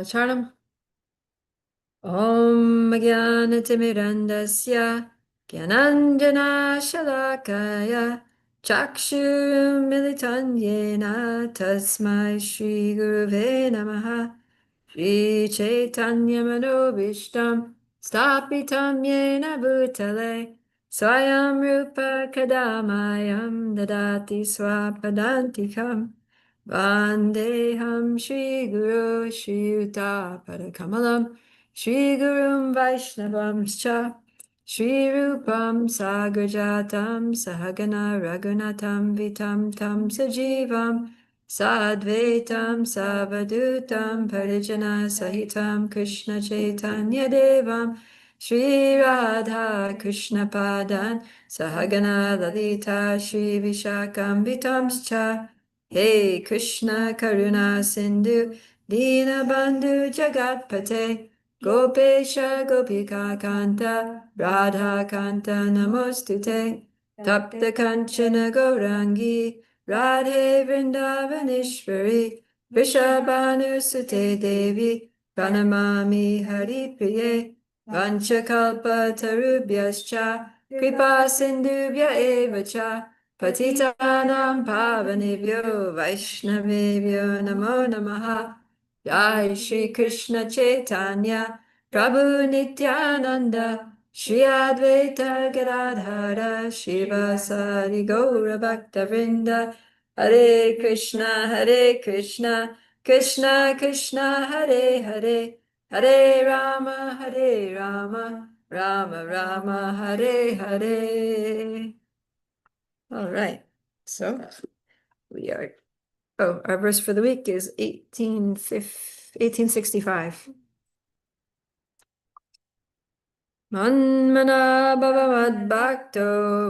Charanam. Om Jnanatimirandasya Gyananjana Shalakaya Chakshurummilitan Yena Tasmai Shri Guruve Namaha Shri Chaitanya Manobishtam Stapitam Yena Bhutale Swayam Rupa Kadamayam Dadati Swapadantikam Vandeham Shri Guru Shri Yuta Padakamalam Shri Gurum Vaishnavamscha Shri Rupam Sagrajatam Sahagana Raghunatam Vitam Tam Sajivam Sadvaitam Savadutam Parijana Sahitam Krishna Chaitanya Devam Shri Radha Krishna Padan Sahagana Lalita Shri Vishakam Vitamscha Hey Krishna Karuna Sindhu Dinabandhu Jagatpate Gopesha Gopika Kanta Radha Kanta Namostute Tapta Kanchana Gaurangi Radhe Vrindavaneshwari Vrishabhanu Sute Devi Pranamami Hari Priye Vanchakalpa Tarubhyascha Kripa Sindhubhya Evacha Patitanam Pavanebhyo Vaishnavebhyo Namo Namaha Jai Shri Krishna Chaitanya Prabhu Nityananda Shri Advaita Gadadhara Shivasari Gaura Bhakta Vrinda Hare Krishna Krishna Krishna Hare Hare Hare Rama Rama Rama Hare Hare. All right, so we are, our verse for the week is 1865. Manmana bhava madbhakto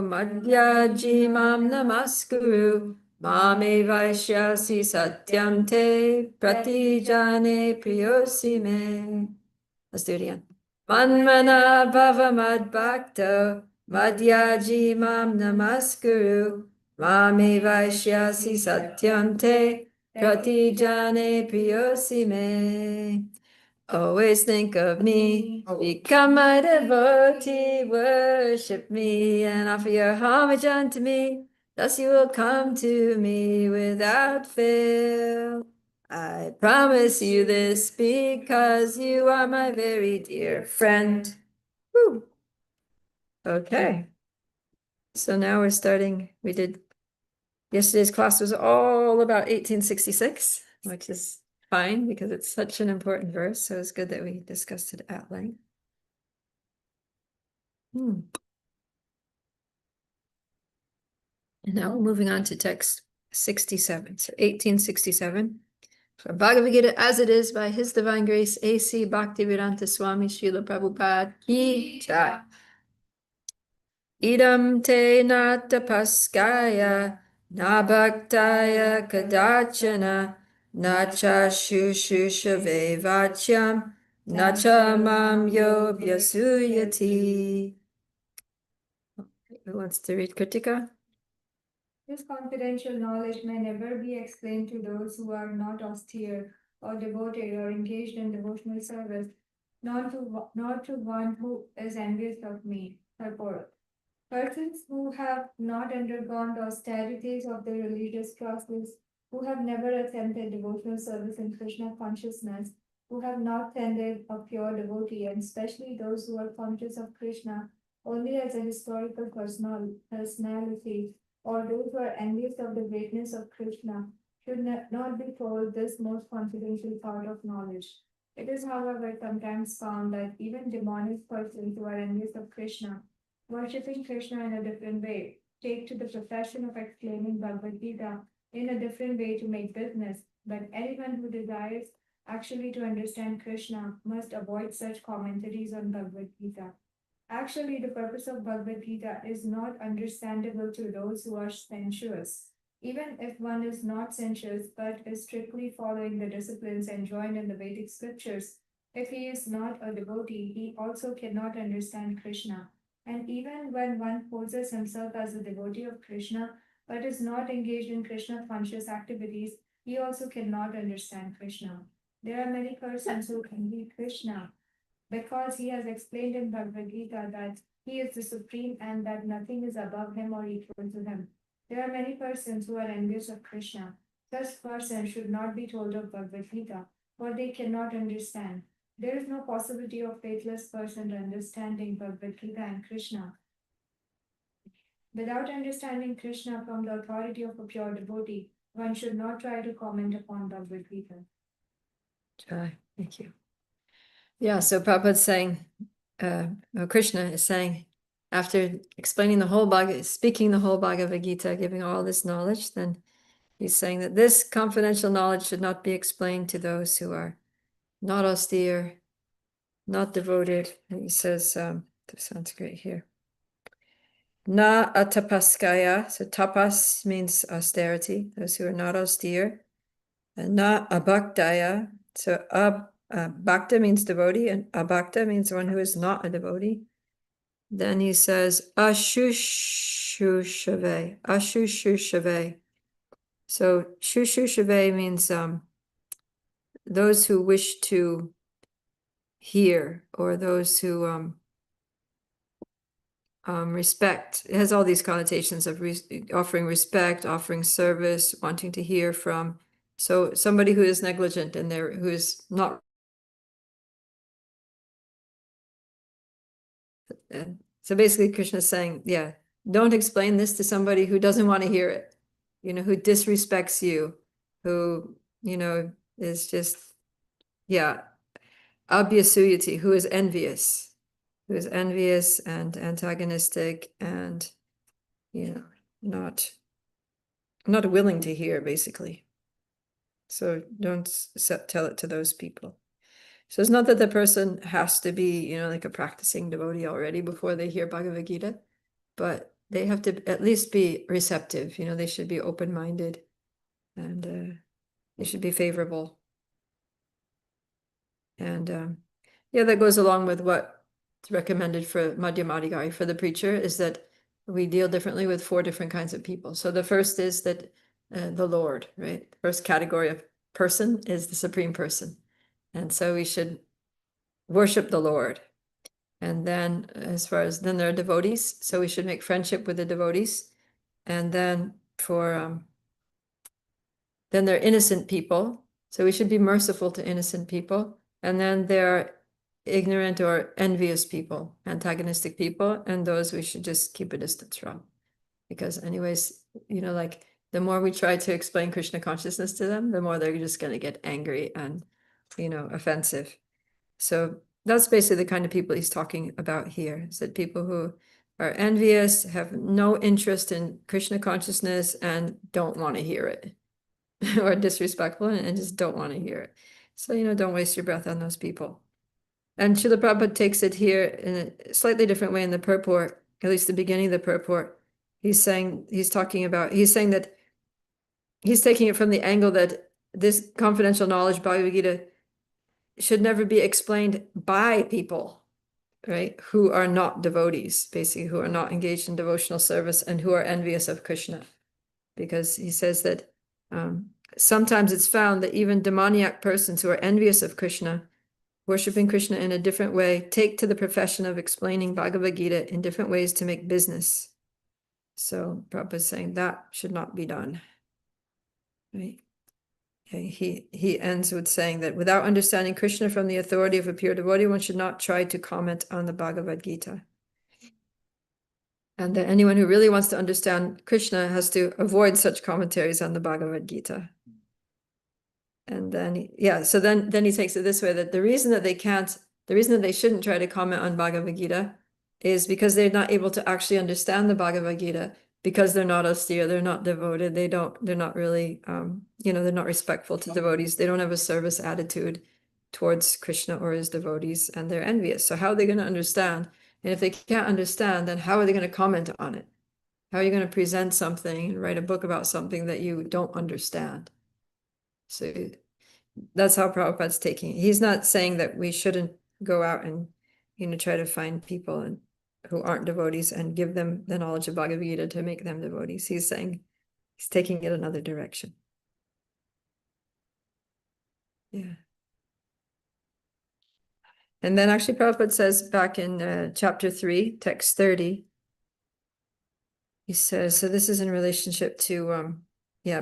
madhyaji mam namaskuru mame vaishyasi satyam te pratijane priyosi me. Let's do it again. Manmana bhava madbhakto madhyaji mam namaskuru mame vaishyasi satyam te pratijane priyosi me. Always think of me, become my devotee, worship me, and offer your homage unto me. Thus you will come to me without fail. I promise you this because you are my very dear friend. Woo. Okay. So now we're starting, yesterday's class was all about 1866, which is fine because it's such an important verse. So it's good that we discussed it at length. And now we're moving on to text 67. So 1867. From Bhagavad Gita as it is by His Divine Grace A.C. Bhaktivedanta Swami Srila Prabhupada Ki Jai. Idam te natapaskaya na bhaktaya kadachana na cha shushushave vachyam na cha mam yo vyasuyati. Who wants to read Kritika? This confidential knowledge may never be explained to those who are not austere or devoted or engaged in devotional service, nor to one who is envious of me. Purport. Persons who have not undergone the austerities of the religious process, who have never attempted devotional service in Krishna consciousness, who have not tended a pure devotee, and especially those who are conscious of Krishna only as a historical personality, or those who are envious of the greatness of Krishna, should not be told this most confidential part of knowledge. It is, however, sometimes found that even demonic persons who are envious of Krishna, worshipping Krishna in a different way, take to the profession of explaining Bhagavad Gita in a different way to make business. But anyone who desires actually to understand Krishna must avoid such commentaries on Bhagavad Gita. Actually, the purpose of Bhagavad Gita is not understandable to those who are sensuous. Even if one is not sensuous but is strictly following the disciplines enjoined in the Vedic scriptures, if he is not a devotee, he also cannot understand Krishna. And even when one poses himself as a devotee of Krishna but is not engaged in Krishna conscious activities, he also cannot understand Krishna. There are many persons who envy Krishna because he has explained in Bhagavad Gita that he is the supreme and that nothing is above him or equal to him. There are many persons who are envious of Krishna. Such persons should not be told of Bhagavad Gita, for they cannot understand. There is no possibility of faithless person understanding Bhagavad Gita and Krishna. Without understanding Krishna from the authority of a pure devotee, one should not try to comment upon Bhagavad Gita. Thank you. Yeah, so Prabhupada's saying, Krishna is saying, after explaining speaking the whole Bhagavad Gita, giving all this knowledge, then he's saying that this confidential knowledge should not be explained to those who are not austere, not devoted. And he says, this sounds great here. Na atapaskaya, so tapas means austerity, those who are not austere. And na abhaktaya, so bhakta means devotee, and abhakta means one who is not a devotee. Then he says ashushushave, ashushushave. So shushushave means those who wish to hear, or those who respect. It has all these connotations of offering respect, offering service, wanting to hear from. So somebody who is negligent and who is not. So basically Krishna is saying, yeah, don't explain this to somebody who doesn't want to hear it, who disrespects you, who, is just, yeah, abhyasuyati, who is envious and antagonistic and, not willing to hear, basically. So don't tell it to those people. So it's not that the person has to be, like a practicing devotee already before they hear Bhagavad Gita, but they have to at least be receptive. They should be open-minded and they should be favorable. And yeah, that goes along with what's recommended for Madhyamadikari, for the preacher, is that we deal differently with 4 different kinds of people. So the first is that the Lord, right? The first category of person is the Supreme Person. And so we should worship the Lord. And then then there are devotees. So we should make friendship with the devotees. And then then there are innocent people. So we should be merciful to innocent people. And then there are ignorant or envious people, antagonistic people, and those we should just keep a distance from. Because anyways, like the more we try to explain Krishna consciousness to them, the more they're just going to get angry and, offensive. So that's basically the kind of people he's talking about here. Is that people who are envious, have no interest in Krishna consciousness, and don't want to hear it, or disrespectful and just don't want to hear it. So, don't waste your breath on those people. And Srila Prabhupada takes it here in a slightly different way in the purport, at least the beginning of the purport. He's saying that he's taking it from the angle that this confidential knowledge, Bhagavad Gita, should never be explained by people, right, who are not devotees, basically, who are not engaged in devotional service and who are envious of Krishna. Because he says that sometimes it's found that even demoniac persons who are envious of Krishna, worshiping Krishna in a different way, take to the profession of explaining Bhagavad Gita in different ways to make business. So Prabhupada is saying that should not be done, right? He ends with saying that without understanding Krishna from the authority of a pure devotee, one should not try to comment on the Bhagavad Gita. And that anyone who really wants to understand Krishna has to avoid such commentaries on the Bhagavad Gita. And then, so then he takes it this way, that the reason that they shouldn't try to comment on Bhagavad Gita is because they're not able to actually understand the Bhagavad Gita, because they're not austere, they're not devoted, they're not really, they're not respectful to devotees, they don't have a service attitude towards Krishna or his devotees, and they're envious. So how are they going to understand? And if they can't understand, then how are they going to comment on it? How are you going to present something and write a book about something that you don't understand? So that's how Prabhupada's taking it. He's not saying that we shouldn't go out and, try to find people who aren't devotees and give them the knowledge of Bhagavad Gita to make them devotees. He's saying he's taking it another direction. Yeah. And then actually Prabhupada says back in chapter 3, text 30, he says, so this is in relationship to,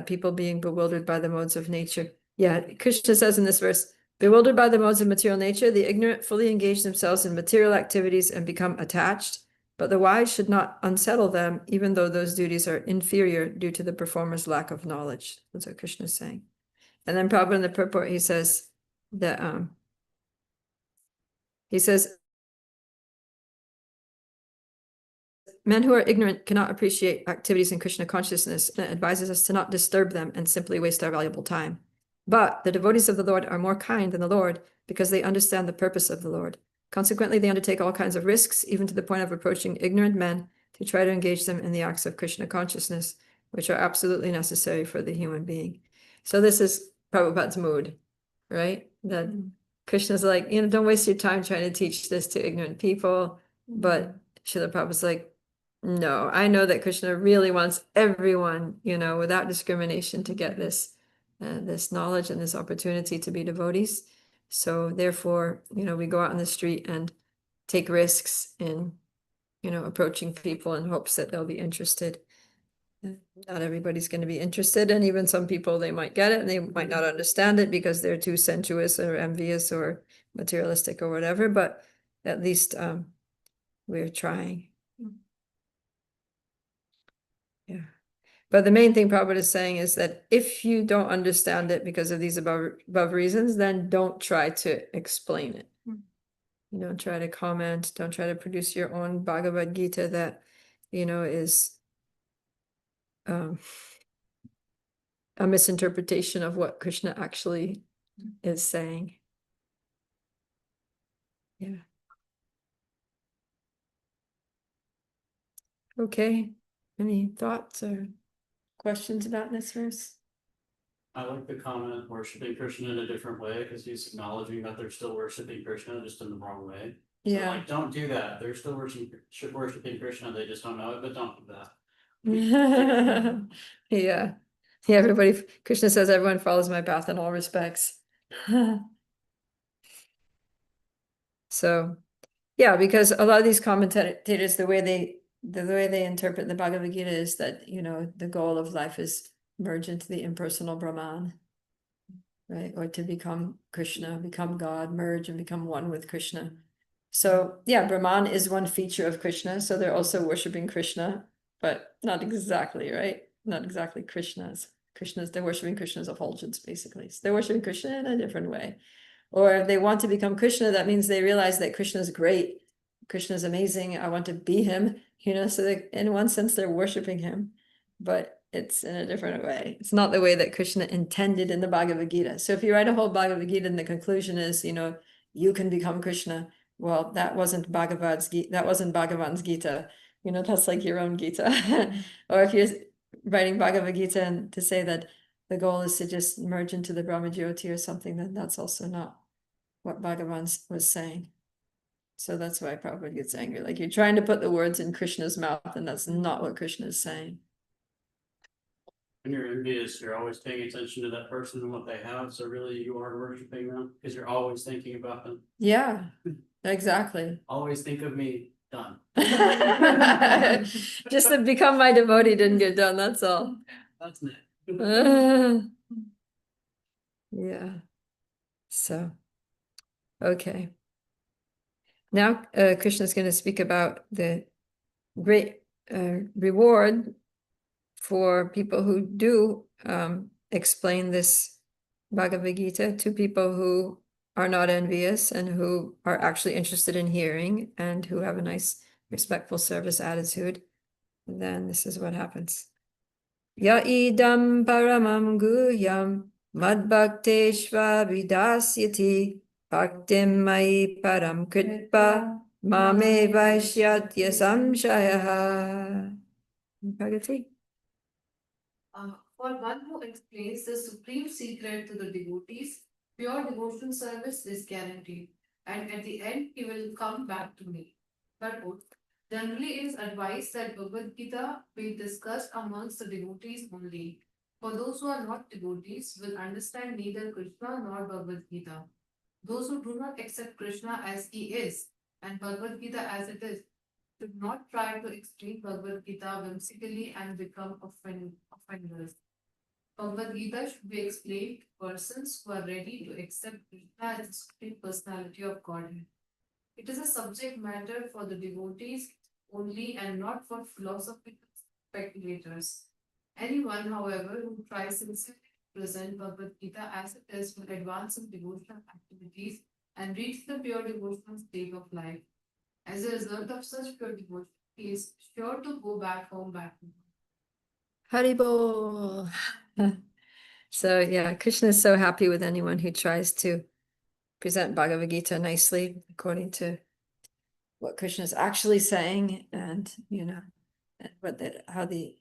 people being bewildered by the modes of nature. Yeah, Krishna says in this verse, bewildered by the modes of material nature, the ignorant fully engage themselves in material activities and become attached, but the wise should not unsettle them, even though those duties are inferior due to the performer's lack of knowledge. That's what Krishna is saying. And then Prabhupada in the purport, he says that, he says, men who are ignorant cannot appreciate activities in Krishna consciousness, and it advises us to not disturb them and simply waste our valuable time. But the devotees of the Lord are more kind than the Lord because they understand the purpose of the Lord. Consequently, they undertake all kinds of risks, even to the point of approaching ignorant men to try to engage them in the acts of Krishna consciousness, which are absolutely necessary for the human being. So this is Prabhupada's mood, right? That Krishna's like, don't waste your time trying to teach this to ignorant people. But Srila Prabhupada's like, no, I know that Krishna really wants everyone, without discrimination to get this knowledge and this opportunity to be devotees. So therefore, we go out on the street and take risks in, approaching people in hopes that they'll be interested. Not everybody's going to be interested, and even some people, they might get it and they might not understand it because they're too sensuous or envious or materialistic or whatever, but at least we're trying. Yeah. But the main thing Prabhupada is saying is that if you don't understand it because of these above reasons, then don't try to explain it. Don't try to comment, don't try to produce your own Bhagavad Gita that, is a misinterpretation of what Krishna actually is saying. Yeah. Okay. Any thoughts or questions about this verse? I like the comment worshiping Krishna in a different way because he's acknowledging that they're still worshiping Krishna just in the wrong way. So Yeah. like, don't do that. They're still worshiping Krishna. They just don't know it, but don't do that. Yeah. Yeah, everybody, Krishna says everyone follows my path in all respects. So, yeah, because a lot of these commentators, the way they interpret the Bhagavad Gita is that, the goal of life is merge into the impersonal Brahman, right? Or to become Krishna, become God, merge and become one with Krishna. So, yeah, Brahman is one feature of Krishna. So they're also worshiping Krishna, but not exactly, right? Not exactly Krishna's. They're worshiping Krishna's effulgence, basically. So they're worshiping Krishna in a different way. Or if they want to become Krishna, that means they realize that Krishna is great. Krishna is amazing. I want to be him, so in one sense, they're worshiping him, but it's in a different way. It's not the way that Krishna intended in the Bhagavad Gita. So if you write a whole Bhagavad Gita and the conclusion is, you can become Krishna, well, that wasn't Bhagavad's Gita. That wasn't Bhagavan's Gita. That's like your own Gita. Or if you're writing Bhagavad Gita and to say that the goal is to just merge into the Brahma Jyoti or something, then that's also not what Bhagavan was saying. So that's why Prabhupada gets angry. Like, you're trying to put the words in Krishna's mouth, and that's not what Krishna is saying. When you're envious, you're always paying attention to that person and what they have. So really you are worshiping them because you're always thinking about them. Yeah, exactly. Always think of me. Done. Just to become my devotee didn't get done, that's all. That's it. Yeah. So, okay. Now, Krishna is going to speak about the great reward for people who do explain this Bhagavad Gita to people who are not envious and who are actually interested in hearing and who have a nice, respectful service attitude. And then this is what happens. Ya idam paramam guhyam madbhakteshva vidasyati bhaktim mai param kritpa mame vaishyatya samshayaha. Bhagavati. For one who explains the supreme secret to the devotees, pure devotional service is guaranteed, and at the end he will come back to me. But generally it is advised that Bhagavad Gita be discussed amongst the devotees only. For those who are not devotees will understand neither Krishna nor Bhagavad Gita. Those who do not accept Krishna as he is and Bhagavad Gita as it is should not try to explain Bhagavad Gita whimsically and become offenders. Bhagavad Gita should be explained to persons who are ready to accept Krishna as the Supreme Personality of Godhead. It is a subject matter for the devotees only and not for philosophical speculators. Anyone, however, who tries sincerely to present Bhagavad Gita as it is will advance in devotional activities and reach the pure devotional state of life. As a result of such pure devotion, he is sure to go back home back to God. Haribo. So yeah, Krishna is so happy with anyone who tries to present Bhagavad Gita nicely according to what Krishna is actually saying, and how the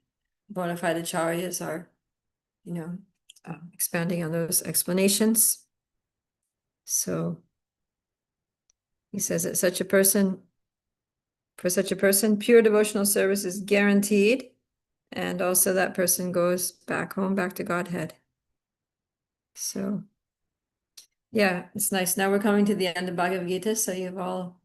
bona fide acharyas are, expanding on those explanations. So he says that for such a person, pure devotional service is guaranteed, and also that person goes back home, back to Godhead. So yeah, it's nice. Now we're coming to the end of Bhagavad Gita, so you've all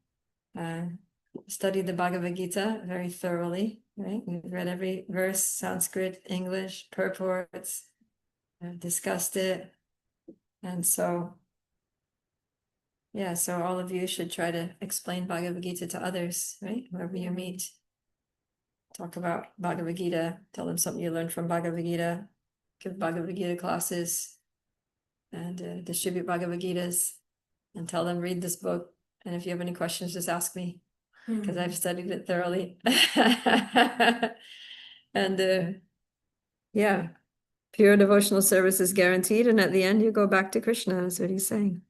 studied the Bhagavad Gita very thoroughly, right? We've read every verse, Sanskrit, English, purports, discussed it. And so, yeah, so all of you should try to explain Bhagavad Gita to others, right? Whoever you meet. Talk about Bhagavad Gita, tell them something you learned from Bhagavad Gita, give Bhagavad Gita classes, and distribute Bhagavad Gitas, and tell them read this book. And if you have any questions, just ask me, because I've studied it thoroughly. And yeah, pure devotional service is guaranteed, and at the end you go back to Krishna, is what he's saying.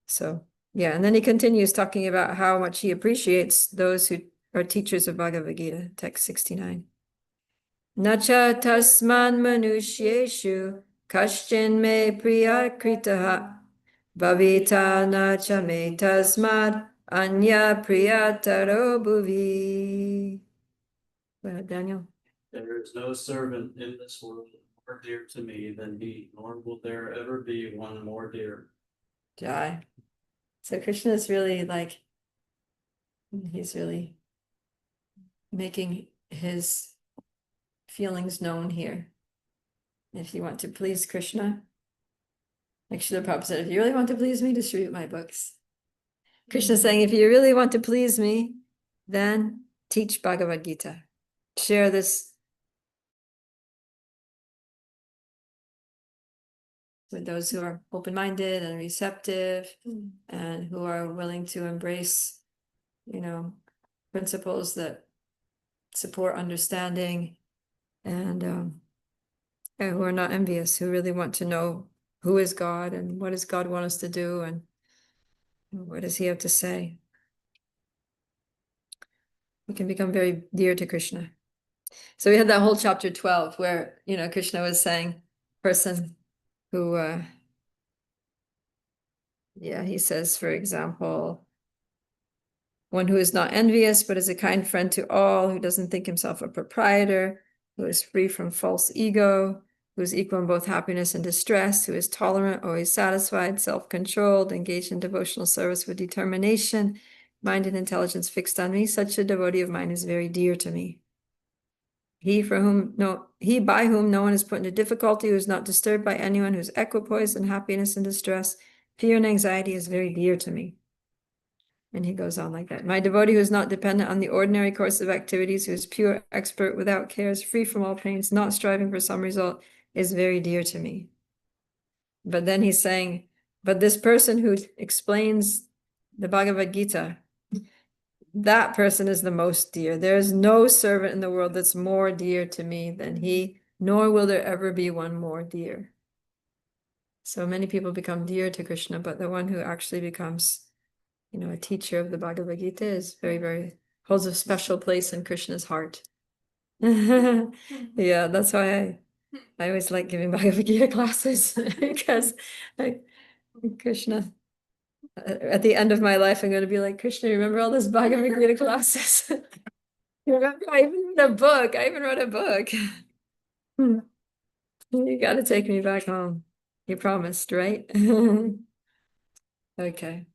So yeah, and then he continues talking about how much he appreciates those who are teachers of Bhagavad Gita, text 69. Nacha tasman manushyeshu kashchin me priya kritaha bhavita nacha me tasmad anya priyataro bhuvi. Go ahead, Daniel. There is no servant in this world more dear to me than he, nor will there ever be one more dear. Jai. So Krishna is really he's really making his feelings known here. If you want to please Krishna, like Srila Prabhupada said, if you really want to please me, distribute my books. Krishna is saying, if you really want to please me, then teach Bhagavad Gita. Share this with those who are open-minded and receptive, and who are willing to embrace, principles that support understanding, and who are not envious, who really want to know who is God and what does God want us to do and what does he have to say. We can become very dear to Krishna. So we had that whole chapter 12 where, Krishna was saying, person who, he says, for example, one who is not envious, but is a kind friend to all, who doesn't think himself a proprietor, who is free from false ego, who is equal in both happiness and distress, who is tolerant, always satisfied, self-controlled, engaged in devotional service with determination, mind and intelligence fixed on me. Such a devotee of mine is very dear to me. He by whom no one is put into difficulty, who is not disturbed by anyone, who is equipoised in happiness and distress, fear and anxiety is very dear to me. And he goes on like that. My devotee who is not dependent on the ordinary course of activities, who is pure, expert, without cares, free from all pains, not striving for some result, is very dear to me. But then he's saying, but this person who explains the Bhagavad Gita, that person is the most dear. There is no servant in the world that's more dear to me than he, nor will there ever be one more dear. So many people become dear to Krishna, but the one who actually becomes, a teacher of the Bhagavad Gita is very, very, holds a special place in Krishna's heart. Yeah, that's why I always like giving Bhagavad Gita classes, because Krishna, at the end of my life, I'm going to be like, Krishna, remember all those Bhagavad Gita classes? Remember, I even wrote a book. You got to take me back home. You promised, right? Okay.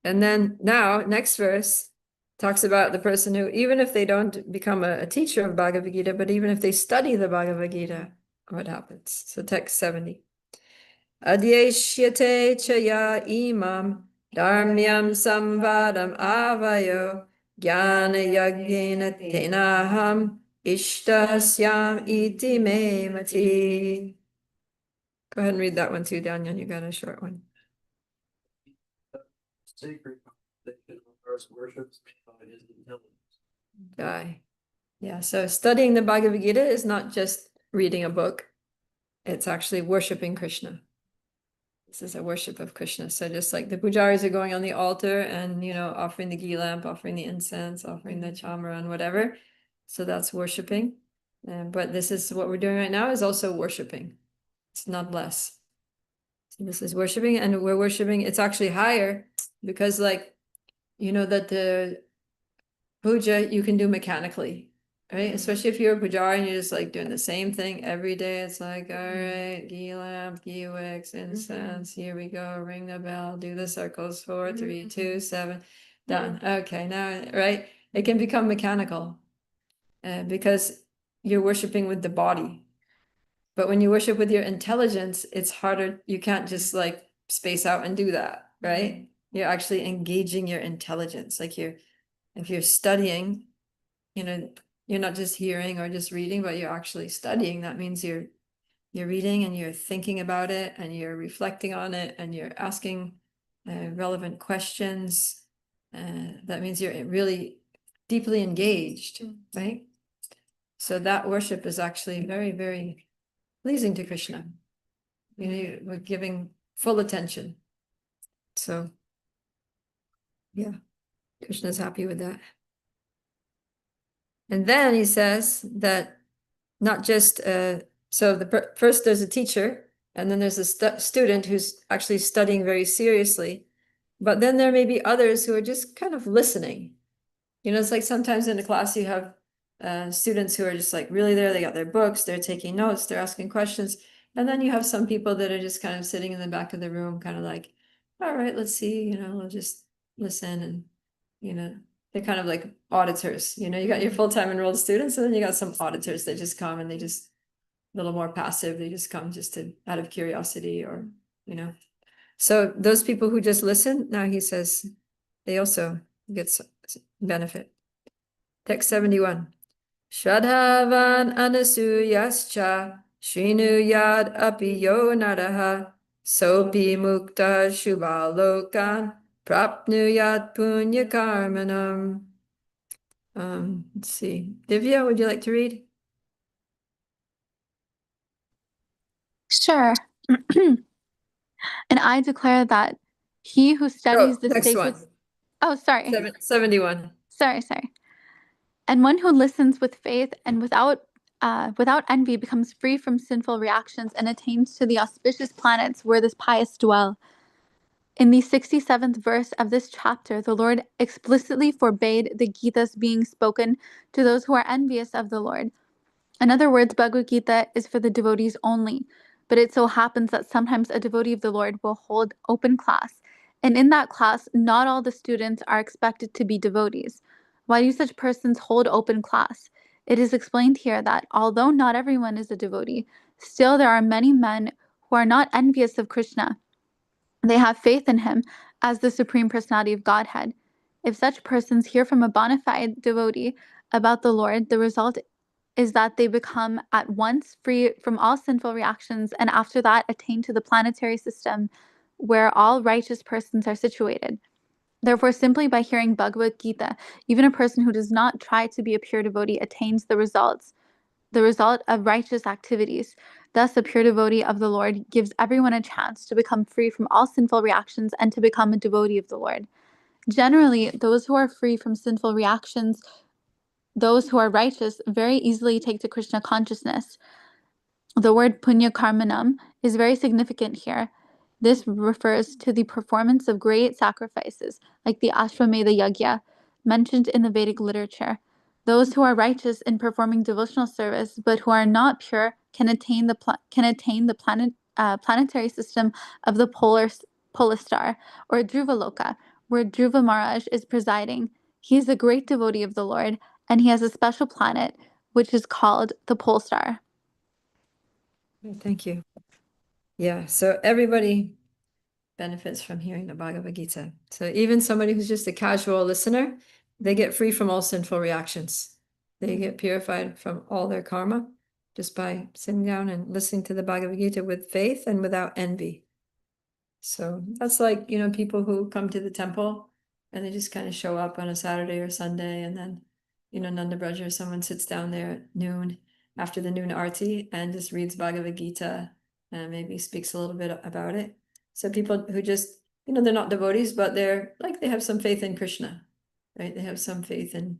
And then now, next verse talks about the person who, even if they don't become a teacher of Bhagavad Gita, but even if they study the Bhagavad Gita, what happens? So text 70. Adyeshyate chaya imam dharmyam samvadam avayo jnana yajnena tenaham ishtasyam iti me mati. Go ahead and read that one too, Daniel. You got a short one. Sacred conversation of first worship is made by his intelligence. Guy. Yeah, so studying the Bhagavad Gita is not just reading a book, it's actually worshiping Krishna. This is a worship of Krishna. So just like the pujaris are going on the altar and, offering the ghee lamp, offering the incense, offering the chamra and whatever. So that's worshiping. But this is what we're doing right now is also worshiping. It's not less. So this is worshiping, and we're worshiping, it's actually higher because that the puja you can do mechanically, right? Especially if you're a pujari and you're just like doing the same thing every day. It's like, all right, ghee lamp, ghee wicks, incense, here we go, ring the bell, do the circles, 4, 3, 2, 7, done. Okay, now, right? It can become mechanical because you're worshiping with the body. But when you worship with your intelligence, it's harder. You can't just like space out and do that, right? You're actually engaging your intelligence. Like if you're studying, you're not just hearing or just reading, but you're actually studying. That means you're reading and you're thinking about it and you're reflecting on it and you're asking relevant questions. That means you're really deeply engaged, right? So that worship is actually very, very pleasing to Krishna. We're giving full attention. So, yeah, Krishna's happy with that. And then he says that not just, so first there's a teacher, and then there's a student who's actually studying very seriously. But then there may be others who are just kind of listening. It's like sometimes in a class you have students who are just like really there, they got their books, they're taking notes, they're asking questions. And then you have some people that are just kind of sitting in the back of the room, kind of like, all right, let's see, we'll just listen. And, they're kind of like auditors. You got your full-time enrolled students, and then you got some auditors that just come and they just a little more passive. They just come just out of curiosity or, So those people who just listen, now he says they also get benefit. Text 71. Shradhavan anasuyascha srinuyad api yo naraha sopi mukta shubhalokan prapnuyat punya karmanam. Let's see. Divya, would you like to read? Sure. And I declare that he who studies the next sacred... one. Oh, sorry. 71. Sorry. And one who listens with faith and without envy becomes free from sinful reactions and attains to the auspicious planets where the pious dwell. In the 67th verse of this chapter, the Lord explicitly forbade the Gita's being spoken to those who are envious of the Lord. In other words, Bhagavad Gita is for the devotees only, but it so happens that sometimes a devotee of the Lord will hold open class, and in that class, not all the students are expected to be devotees. Why do such persons hold open class? It is explained here that although not everyone is a devotee, still there are many men who are not envious of Krishna. They have faith in him as the Supreme Personality of Godhead. If such persons hear from a bona fide devotee about the Lord, the result is that they become at once free from all sinful reactions and after that attain to the planetary system where all righteous persons are situated. Therefore, simply by hearing Bhagavad Gita, even a person who does not try to be a pure devotee attains the result of righteous activities. Thus, a pure devotee of the Lord gives everyone a chance to become free from all sinful reactions and to become a devotee of the Lord. Generally, those who are free from sinful reactions, those who are righteous, very easily take to Krishna consciousness. The word punya karmanam is very significant here. This refers to the performance of great sacrifices, like the Ashwamedha Yagya, mentioned in the Vedic literature. Those who are righteous in performing devotional service, but who are not pure, can attain the planetary system of the polar Polar or Dhruvaloka, where Dhruva Maharaj is presiding. He is a great devotee of the Lord, and he has a special planet which is called the Pole Star. Thank you. Yeah, so everybody benefits from hearing the Bhagavad Gita. So even somebody who's just a casual listener, they get free from all sinful reactions. They get purified from all their karma just by sitting down and listening to the Bhagavad Gita with faith and without envy. So that's like, people who come to the temple and they just kind of show up on a Saturday or Sunday, and then, Nanda Braja or someone sits down there at noon after the noon arti and just reads Bhagavad Gita and maybe speaks a little bit about it. So people who just, they're not devotees, but they're like, they have some faith in Krishna, right? They have some faith in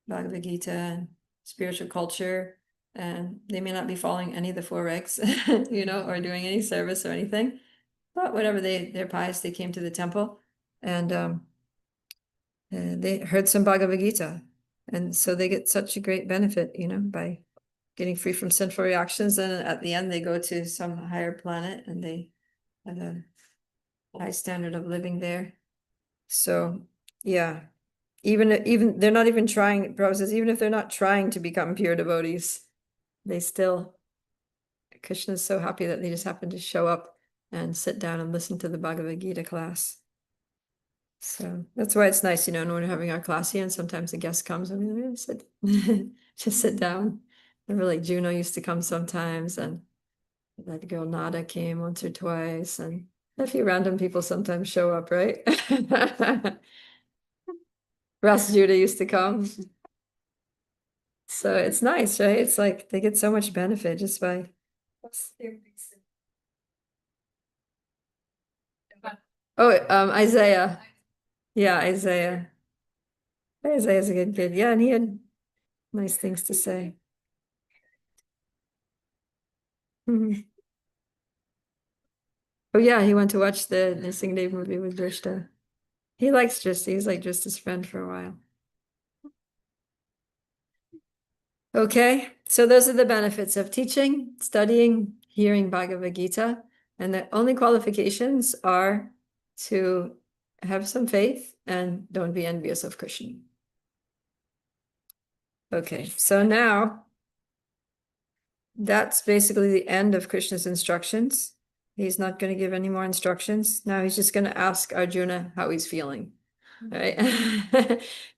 Bhagavad Gita and spiritual culture, and they may not be following any of the four regs, or doing any service or anything. But whatever, they're pious, they came to the temple and they heard some Bhagavad Gita. And so they get such a great benefit, by getting free from sinful reactions. And at the end, they go to some higher planet and they have a high standard of living there. So, yeah, even they're not even trying, Prabhupada says, even if they're not trying to become pure devotees, they still, Krishna is so happy that they just happen to show up and sit down and listen to the Bhagavad Gita class. So that's why it's nice, when we're having our class here and sometimes a guest comes and we sit, just sit down. I remember like Juno used to come sometimes, and that girl Nada came once or twice, and a few random people sometimes show up, right? Ras Judah used to come. So it's nice, right? It's like they get so much benefit just by. Oh, Isaiah. Yeah, Isaiah. Isaiah's a good kid. Yeah, and he had nice things to say. Mhm. Oh yeah, he went to watch the Missing Dave movie with Drishta. He likes Drishta. He's like Drishta's friend for a while. Okay, so those are the benefits of teaching, studying, hearing Bhagavad Gita, and the only qualifications are to have some faith and don't be envious of Krishna. Okay, so now that's basically the end of Krishna's instructions. He's not going to give any more instructions. Now he's just going to ask Arjuna how he's feeling, right?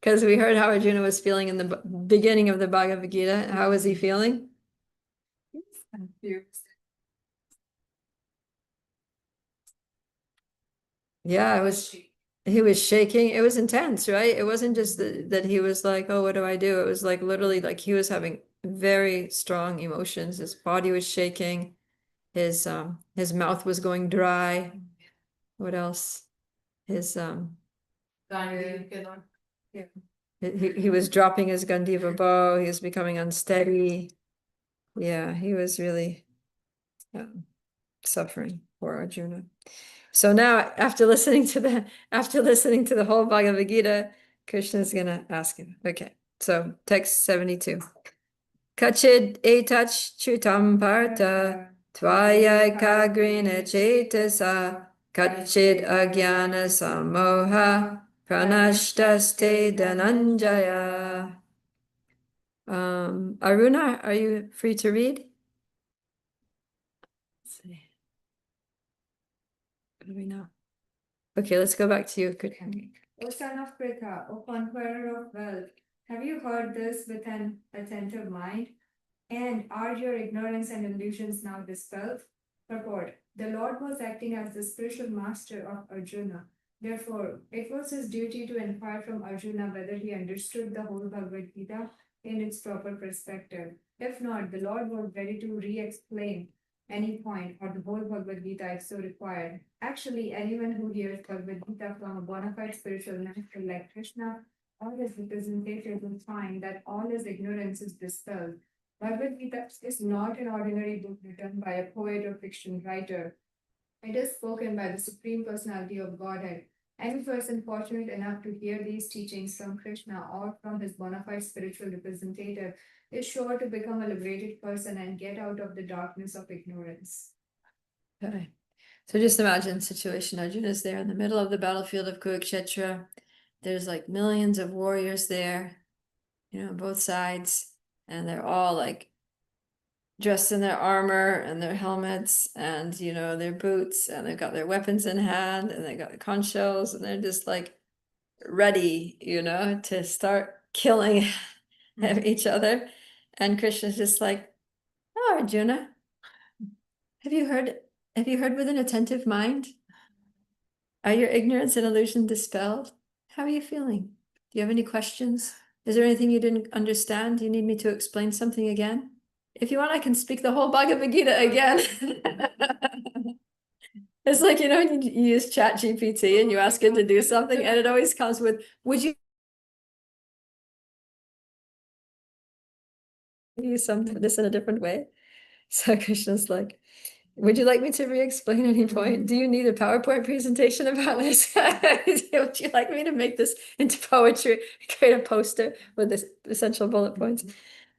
Because we heard how Arjuna was feeling in the beginning of the Bhagavad Gita. How was he feeling? Yeah, he was shaking. It was intense, right? It wasn't just that he was like, oh, what do I do? It was like literally like he was having very strong emotions. His body was shaking. His mouth was going dry. What else? His he was dropping his Gandiva bow. He was becoming unsteady. Yeah, he was really suffering, poor Arjuna. So now, after listening to the whole Bhagavad Gita, Krishna is gonna ask him. Okay, so text 72. Kachid etach chutam parta tvaya kagrina chetasa kachid agyana samoha pranashtaste dhananjaya. Aruna, are you free to read? Let's see. What do we know? Okay, let's go back to you. O son of Pritha, O conqueror of wealth, have you heard this with an attentive mind? And are your ignorance and illusions now dispelled? Purport. The Lord was acting as the spiritual master of Arjuna. Therefore, it was his duty to inquire from Arjuna whether he understood the whole Bhagavad Gita in its proper perspective. If not, the Lord was ready to re-explain any point or the whole Bhagavad Gita if so required. Actually, anyone who hears Bhagavad Gita from a bona fide spiritual master like Krishna or his representative will find that all his ignorance is dispelled. Bhagavad Gita is not an ordinary book written by a poet or fiction writer. It is spoken by the Supreme Personality of Godhead. Any person fortunate enough to hear these teachings from Krishna or from his bona fide spiritual representative is sure to become a liberated person and get out of the darkness of ignorance. Okay. So just imagine the situation. Arjuna's there in the middle of the battlefield of Kurukshetra. There's like millions of warriors there, both sides, and they're all like dressed in their armor and their helmets and their boots, and they've got their weapons in hand, and they got the conch shells, and they're just like ready, to start killing each other. And Krishna's just like, "Oh, Arjuna, have you heard with an attentive mind? Are your ignorance and illusion dispelled? How are you feeling? Do you have any questions? Is there anything you didn't understand? Do you need me to explain something again? If you want, I can speak the whole Bhagavad Gita again." It's like, you use Chat GPT and you ask it to do something, and it always comes with, "Would you use this in a different way?" So Krishna's like, "Would you like me to re-explain any point? Do you need a PowerPoint presentation about this? Would you like me to make this into poetry, create a poster with this essential bullet points?"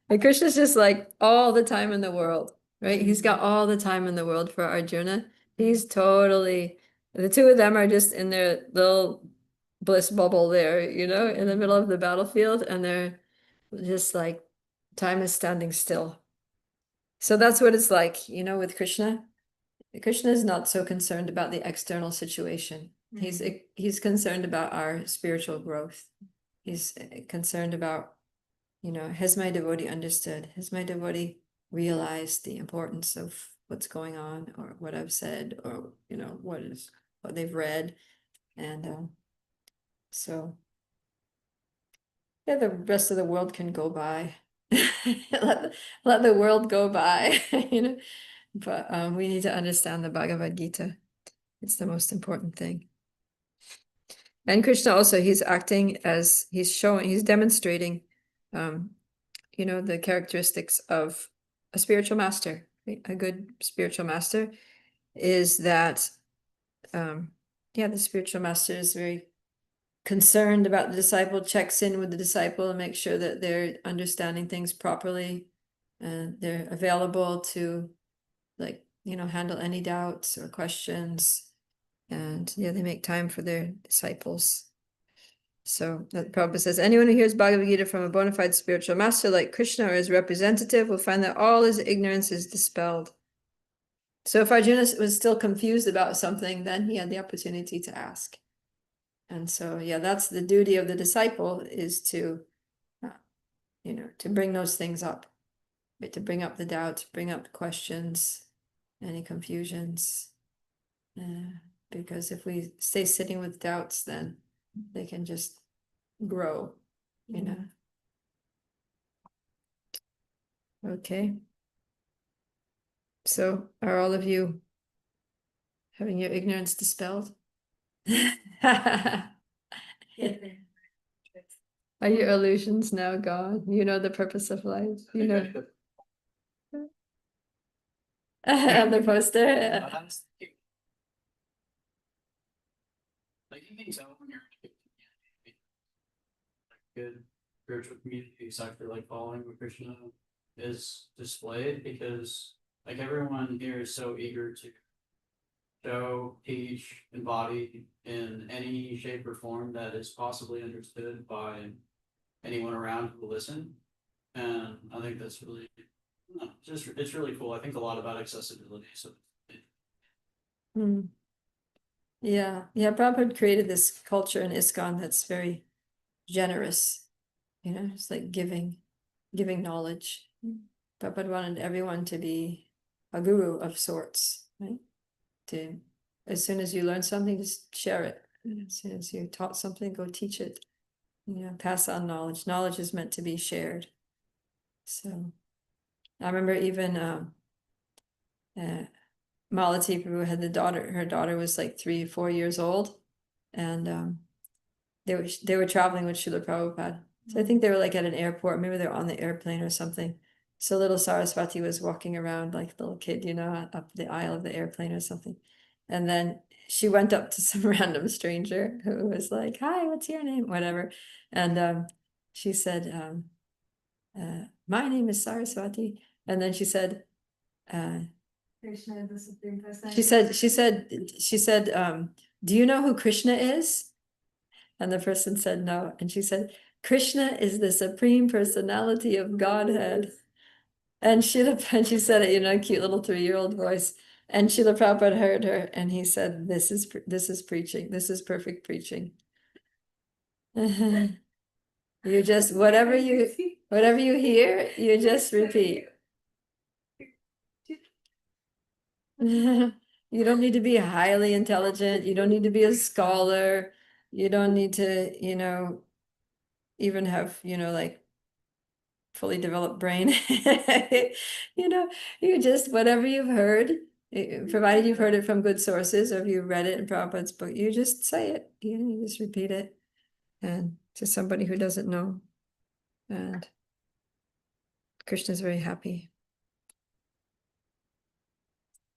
And Krishna's just like all the time in the world, right? He's got all the time in the world for Arjuna. He's totally, the two of them are just in their little bliss bubble there, in the middle of the battlefield, and they're just like, time is standing still. So that's what it's like, with Krishna. Krishna is not so concerned about the external situation. He's concerned about our spiritual growth. He's concerned about, has my devotee understood? Has my devotee realized the importance of what's going on, or what I've said, or what they've read? And so yeah, the rest of the world can go by. let the world go by, But we need to understand the Bhagavad Gita. It's the most important thing. And Krishna also, he's acting as he's demonstrating, the characteristics of a spiritual master. A good spiritual master is that, the spiritual master is very concerned about the disciple, checks in with the disciple and makes sure that they're understanding things properly, and they're available to, like, handle any doubts or questions. And they make time for their disciples. So that Prabhupada says, anyone who hears Bhagavad Gita from a bona fide spiritual master like Krishna or his representative will find that all his ignorance is dispelled. So if Arjuna was still confused about something, then he had the opportunity to ask. And so, that's the duty of the disciple, is to, to bring those things up, right? To bring up the doubts, bring up questions, any confusions. Because if we stay sitting with doubts, then they can just grow, Okay. So are all of you having your ignorance dispelled? Are your illusions now gone? You know the purpose of life, on the poster. Like, you think so when you're good spiritual communities, I feel like following what Krishna is displayed, because like everyone here is so eager to show, teach, embody in any shape or form that is possibly understood by anyone around who will listen. And I think that's really, it's really cool. I think a lot about accessibility. So Yeah, Prabhupada created this culture in ISKCON that's very generous, it's like giving knowledge. Prabhupada wanted everyone to be a guru of sorts, right? As soon as you learn something, just share it. As soon as you're taught something, go teach it. Pass on knowledge. Knowledge is meant to be shared. So I remember even Malati Prabhu had her daughter was like 3-4 years old, and they were traveling with Srila Prabhupada. So I think they were like at an airport, maybe they're on the airplane or something. So little Saraswati was walking around like a little kid, up the aisle of the airplane or something. And then she went up to some random stranger who was like, "Hi, what's your name?" Whatever. And she said, "My name is Saraswati." And then she said, Krishna is the Supreme Personality. She said, do you know who Krishna is? And the person said no. And she said, Krishna is the Supreme Personality of Godhead. And and she said it, a cute little 3-year-old voice. And Srila Prabhupada heard her and he said, this is preaching. This is perfect preaching. You just, whatever you hear, you just repeat. You don't need to be highly intelligent. You don't need to be a scholar. You don't need to, even have, like fully developed brain. You just, whatever you've heard, provided you've heard it from good sources or if you read it in Prabhupada's book, you just say it, you just repeat it. And to somebody who doesn't know. And Krishna's very happy.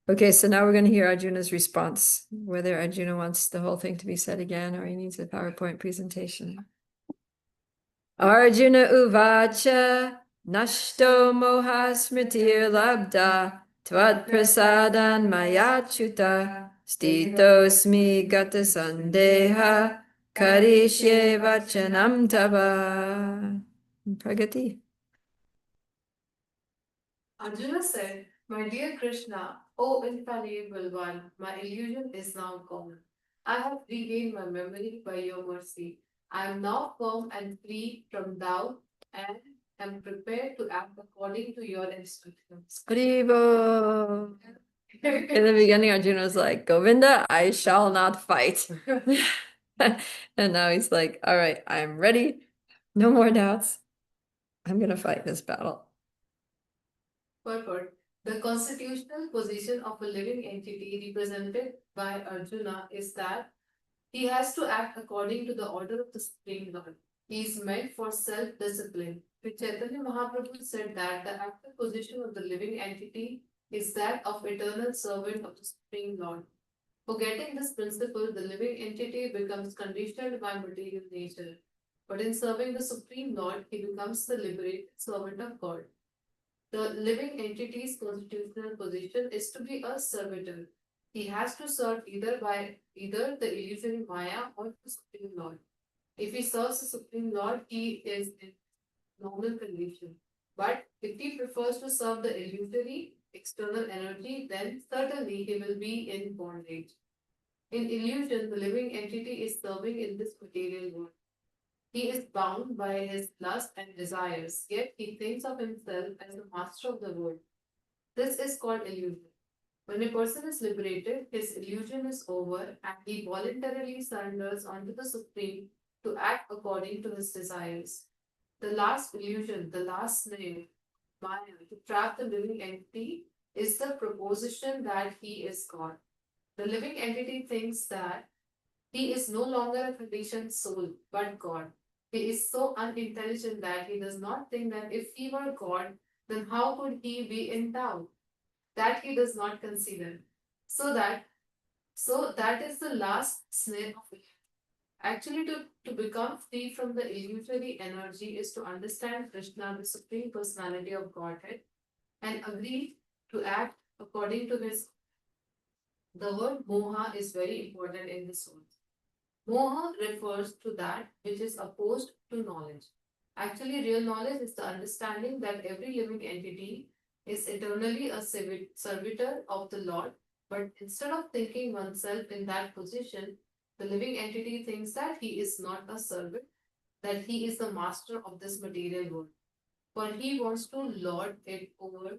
Okay, so now we're going to hear Arjuna's response, whether Arjuna wants the whole thing to be said again or he needs a PowerPoint presentation. Arjuna uvacha nashto moha smritir labda tvad prasadan mayachuta stitosmi gata sandeha karishye vachanam tava. Pragati. Arjuna said, My dear Krishna, O infallible one, my illusion is now gone. I have regained my memory by your mercy. I am now firm and free from doubt and am prepared to act according to your instructions. Haribo. In the beginning, Arjuna was like, Govinda, I shall not fight. And now he's like, all right, I'm ready. No more doubts. I'm going to fight this battle. Purport. The constitutional position of a living entity represented by Arjuna is that he has to act according to the order of the Supreme Lord. He is meant for self-discipline. Chaitanya Mahaprabhu said that the active position of the living entity is that of eternal servant of the Supreme Lord. Forgetting this principle, the living entity becomes conditioned by material nature. But in serving the Supreme Lord, he becomes the liberated servant of God. The living entity's constitutional position is to be a servitor. He has to serve either the illusory Maya or the Supreme Lord. If he serves the Supreme Lord, he is in normal condition. But if he prefers to serve the illusory external energy, then certainly he will be in bondage. In illusion, the living entity is serving in this material world. He is bound by his lust and desires, yet he thinks of himself as the master of the world. This is called illusion. When a person is liberated, his illusion is over and he voluntarily surrenders unto the Supreme to act according to his desires. The last illusion, the last snare, Maya, to trap the living entity, is the proposition that he is God. The living entity thinks that he is no longer a conditioned soul, but God. He is so unintelligent that he does not think that if he were God, then how could he be endowed? That he does not consider. So that is the last snare of illusion. Actually, to become free from the illusory energy is to understand Krishna, the Supreme Personality of Godhead, and agree to act according to his. The word moha is very important in this word. Moha refers to that which is opposed to knowledge. Actually, real knowledge is the understanding that every living entity is eternally a servitor of the Lord, but instead of thinking oneself in that position, the living entity thinks that he is not a servant, that he is the master of this material world. For he wants to lord it over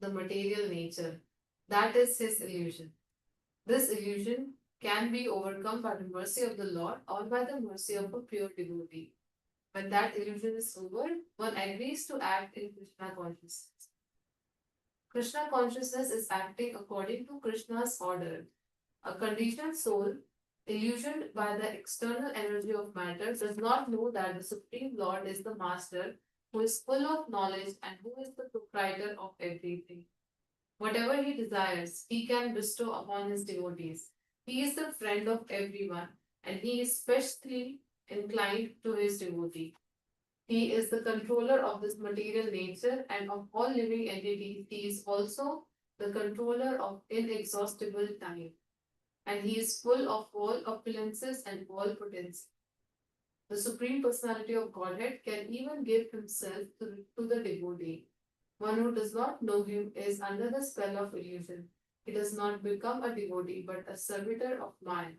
the material nature. That is his illusion. This illusion can be overcome by the mercy of the Lord or by the mercy of a pure devotee. When that illusion is over, one agrees to act in Krishna consciousness. Krishna consciousness is acting according to Krishna's order. A conditioned soul, illusioned by the external energy of matter, does not know that the Supreme Lord is the Master, who is full of knowledge and who is the proprietor of everything. Whatever he desires, he can bestow upon his devotees. He is the friend of everyone, and he is specially inclined to his devotee. He is the controller of this material nature and of all living entities. He is also the controller of inexhaustible time, and he is full of all opulences and all potency. The Supreme Personality of Godhead can even give himself to the devotee. One who does not know him is under the spell of illusion. He does not become a devotee but a servitor of Maya.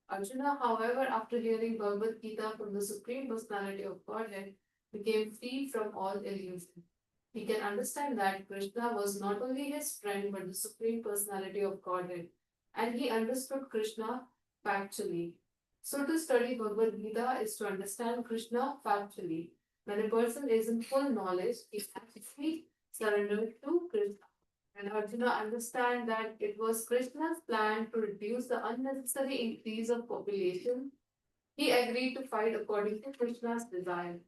Arjuna, however, after hearing Bhagavad Gita from the Supreme Personality of Godhead, became free from all illusion. He can understand that Krishna was not only his friend but the Supreme Personality of Godhead, and he understood Krishna factually. So, to study Bhagavad Gita is to understand Krishna factually. When a person is in full knowledge, he actually surrendered to Krishna. And Arjuna understand that it was Krishna's plan to reduce the unnecessary increase of population. He agreed to fight according to Krishna's desire.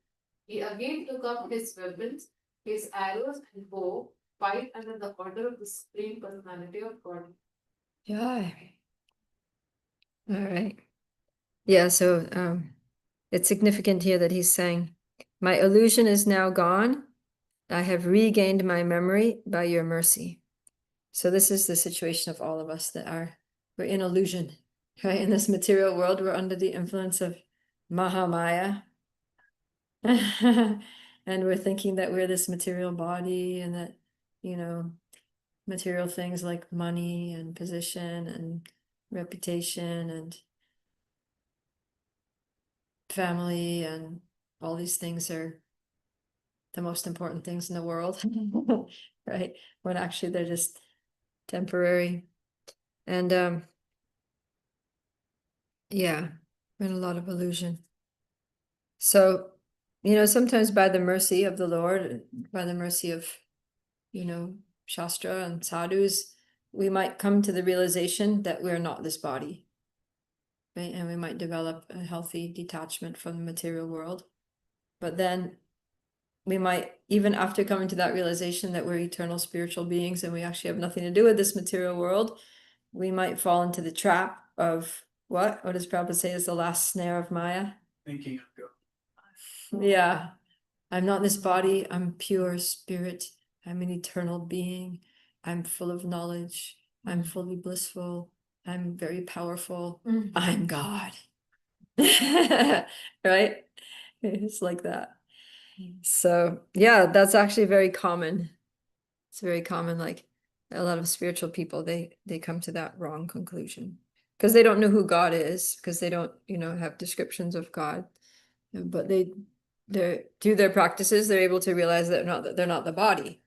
He again took up his weapons, his arrows and bow, fight under the order of the Supreme Personality of God. Yeah. All right. Yeah, so it's significant here that he's saying, my illusion is now gone. I have regained my memory by your mercy. So this is the situation of all of us we're in illusion, right? In this material world, we're under the influence of Mahamaya. And we're thinking that we're this material body and that, material things like money and position and reputation and family and all these things are the most important things in the world, right? When actually they're just temporary. And yeah, we're in a lot of illusion. So, sometimes by the mercy of the Lord, by the mercy of, Shastra and sadhus, we might come to the realization that we're not this body, right? And we might develop a healthy detachment from the material world. But then we might, even after coming to that realization that we're eternal spiritual beings and we actually have nothing to do with this material world, we might fall into the trap of what does Prabhupada say is the last snare of Maya? Thinking of God. Yeah, I'm not this body, I'm pure spirit, I'm an eternal being, I'm full of knowledge, I'm fully blissful, I'm very powerful, I'm God. Right? It's like that. So yeah, that's actually very common. It's very common, like a lot of spiritual people, they come to that wrong conclusion because they don't know who God is, because they don't, have descriptions of God. But they're through their practices, they're able to realize that they're not the body.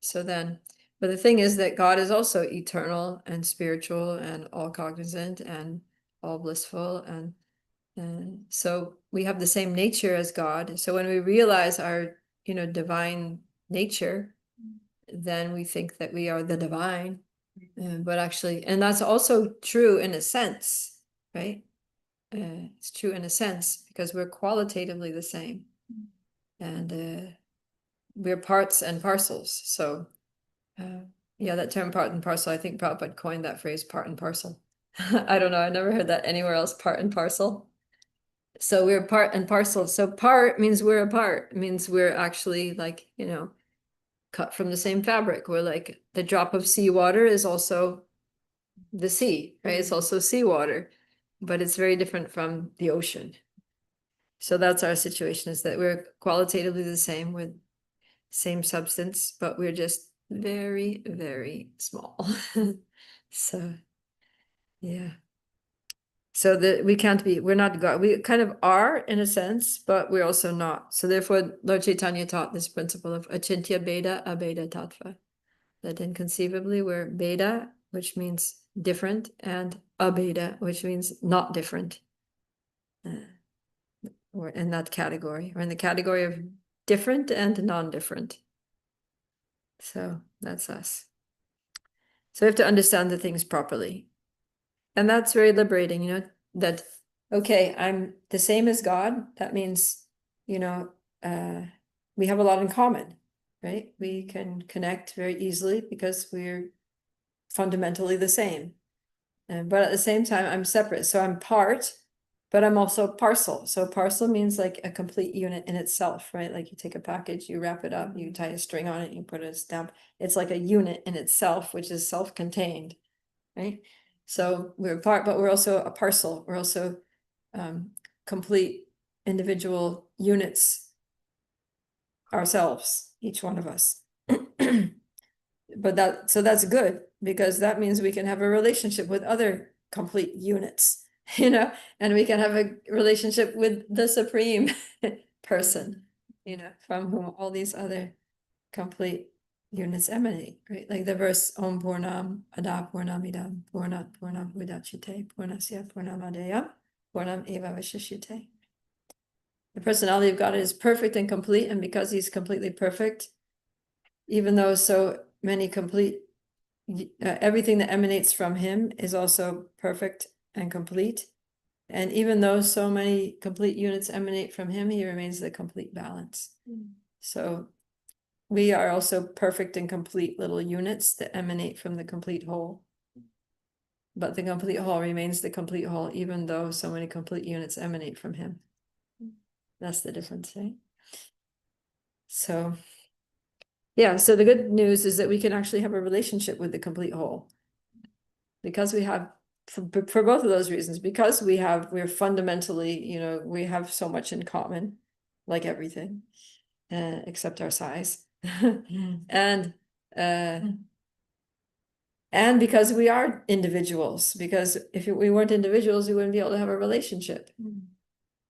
So then, but the thing is that God is also eternal and spiritual and all cognizant and all blissful, and so we have the same nature as God. So when we realize our, divine nature, then we think that we are the divine. But actually, and that's also true in a sense, right? It's true in a sense because we're qualitatively the same, and we're parts and parcels. So yeah, that term part and parcel, I think Prabhupada coined that phrase, part and parcel. I don't know, I never heard that anywhere else, part and parcel. So we're part and parcel. So part means we're a part. It means we're actually like, cut from the same fabric. We're like the drop of seawater is also the sea, right? It's also seawater, but it's very different from the ocean. So that's our situation, is that we're qualitatively the same with same substance, but we're just very, very small. So yeah. So that we're not God. We kind of are in a sense, but we're also not. So therefore, Lord Chaitanya taught this principle of achintya beda abeda tattva. That inconceivably we're beda, which means different, and abeda, which means not different. We're in that category. We're in the category of different and non-different. So that's us. So we have to understand the things properly. And that's very liberating, that, okay, I'm the same as God. That means, we have a lot in common, right? We can connect very easily because we're fundamentally the same. But at the same time, I'm separate. So I'm part, but I'm also parcel. So parcel means like a complete unit in itself, right? Like you take a package, you wrap it up, you tie a string on it, you put a stamp. It's like a unit in itself, which is self-contained, right? So we're part, but we're also a parcel. We're also complete individual units ourselves, each one of us. But that's good, because that means we can have a relationship with other complete units, and we can have a relationship with the supreme person, from whom all these other complete units emanate, right? Like the verse Om Purnam Ada Purnamidam Purnat Purnam Udachite Purnasya Purnamadaya Purnam Eva Vishishite. The personality of God is perfect and complete, and because he's completely perfect, even though so many complete, everything that emanates from him is also perfect and complete. And even though so many complete units emanate from him, he remains the complete balance. So we are also perfect and complete little units that emanate from the complete whole. But the complete whole remains the complete whole, even though so many complete units emanate from him. That's the difference, right? So, yeah, so the good news is that we can actually have a relationship with the complete whole. Because we have, for both of those reasons, because we're fundamentally, we have so much in common, like everything, except our size. And because we are individuals, because if we weren't individuals, we wouldn't be able to have a relationship.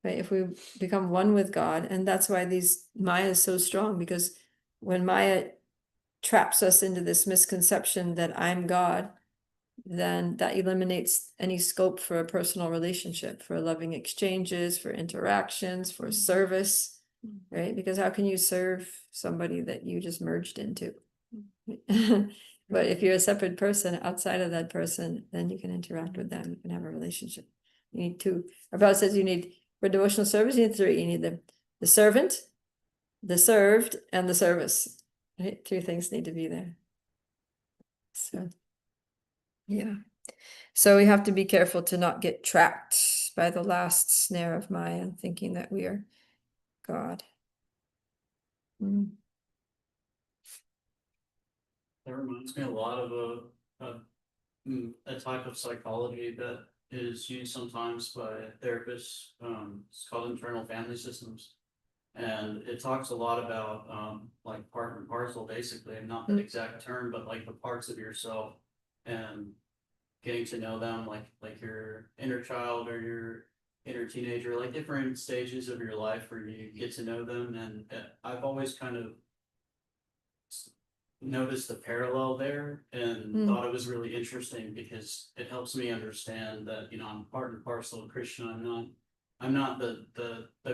Right? If we become one with God, and that's why Maya is so strong, because when Maya traps us into this misconception that I'm God, then that eliminates any scope for a personal relationship, for loving exchanges, for interactions, for service, right? Because how can you serve somebody that you just merged into? But if you're a separate person outside of that person, then you can interact with them, you can have a relationship. You need two. Our Prabhupada says you need, for devotional service, you need three. You need the servant, the served, and the service. Right? Three things need to be there. So, yeah. So we have to be careful to not get trapped by the last snare of Maya, thinking that we are God. That reminds me a lot of a type of psychology that is used sometimes by therapists. It's called internal family systems. And it talks a lot about like part and parcel, basically, and not the exact term, but like the parts of yourself and getting to know them, like your inner child or your inner teenager, like different stages of your life where you get to know them. And I've always kind of noticed the parallel there and thought it was really interesting, because it helps me understand that, I'm part and parcel of Krishna. I'm not the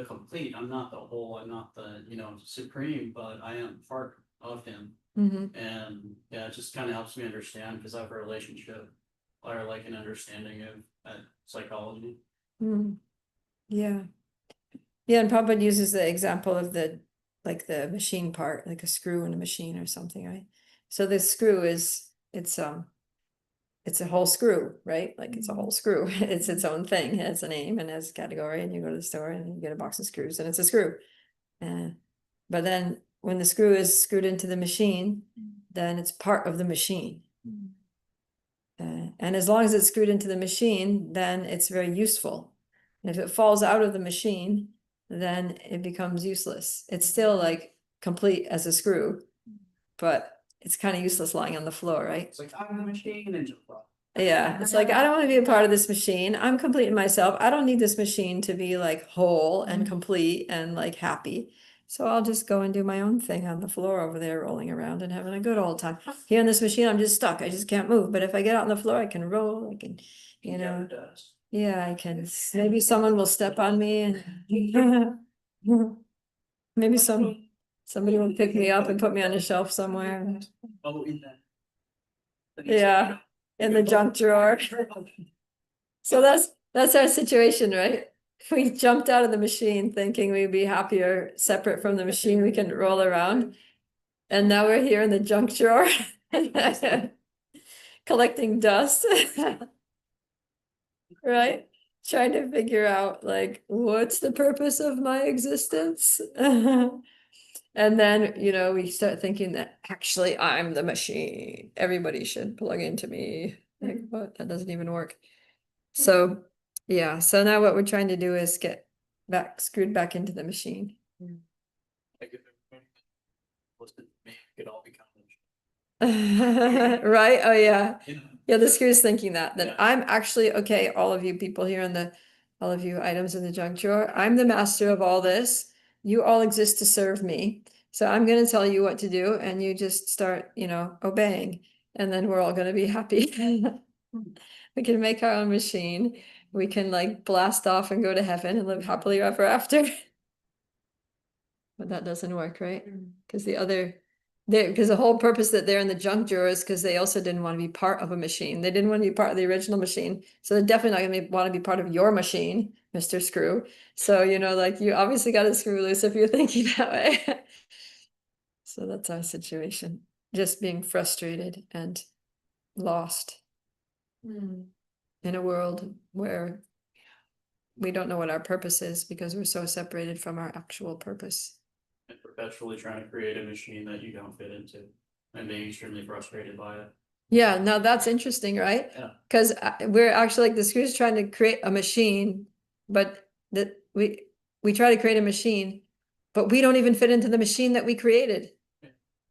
complete, I'm not the whole, I'm not the, supreme, but I am part of him. And yeah, it just kind of helps me understand, because I have a relationship or like an understanding of psychology. Yeah. Yeah, and Prabhupada uses the example of the machine part, like a screw in a machine or something, right? So the screw it's a whole screw, right? Like it's a whole screw. It's its own thing. It has a name and has a category, and you go to the store and you get a box of screws and it's a screw. But then when the screw is screwed into the machine, then it's part of the machine. And as long as it's screwed into the machine, then it's very useful. And if it falls out of the machine, then it becomes useless. It's still like complete as a screw, but it's kind of useless lying on the floor, right? It's like, I'm the machine and Yeah, it's like, I don't want to be a part of this machine. I'm complete in myself. I don't need this machine to be like whole and complete and like happy. So I'll just go and do my own thing on the floor over there, rolling around and having a good old time. Here in this machine, I'm just stuck. I just can't move. But if I get out on the floor, I can roll. I can, yeah, I can. Maybe someone will step on me and maybe somebody will pick me up and put me on a shelf somewhere. Oh, in that. Yeah, in the junk drawer. So that's our situation, right? We jumped out of the machine thinking we'd be happier separate from the machine, we can roll around. And now we're here in the junk drawer collecting dust. Right? trying to figure out like what's the purpose of my existence. And then, you know, we start thinking that actually I'm the machine. Everybody should plug into me. Like, what? That doesn't even work. So, yeah. So now what we're trying to do is get screwed back into the machine. Like if everybody listened to me, we could all become Right? Oh, yeah. you know. Yeah, the screw's thinking that Yeah. I'm actually okay, all of you people here in all of you items in the junk drawer, I'm the master of all this. You all exist to serve me. So I'm gonna tell you what to do and you just start, you know, obeying, and then we're all gonna be happy. We can make our own machine. We can like blast off and go to heaven and live happily ever after. But that doesn't work, right? Because because the whole purpose that they're in the junk drawer is because they also didn't want to be part of a machine. They didn't want to be part of the original machine. So they're definitely not going to want to be part of your machine, Mr. Screw. So, you know, like you obviously got to screw loose if you're thinking that way. So that's our situation. Just being frustrated and lost in a world where we don't know what our purpose is because we're so separated from our actual purpose. And perpetually trying to create a machine that you don't fit into and being extremely frustrated by it. Yeah, now that's interesting, right? Yeah. Because we're actually like the screw's trying to create a machine, but that we try to create a machine, but we don't even fit into the machine that we created.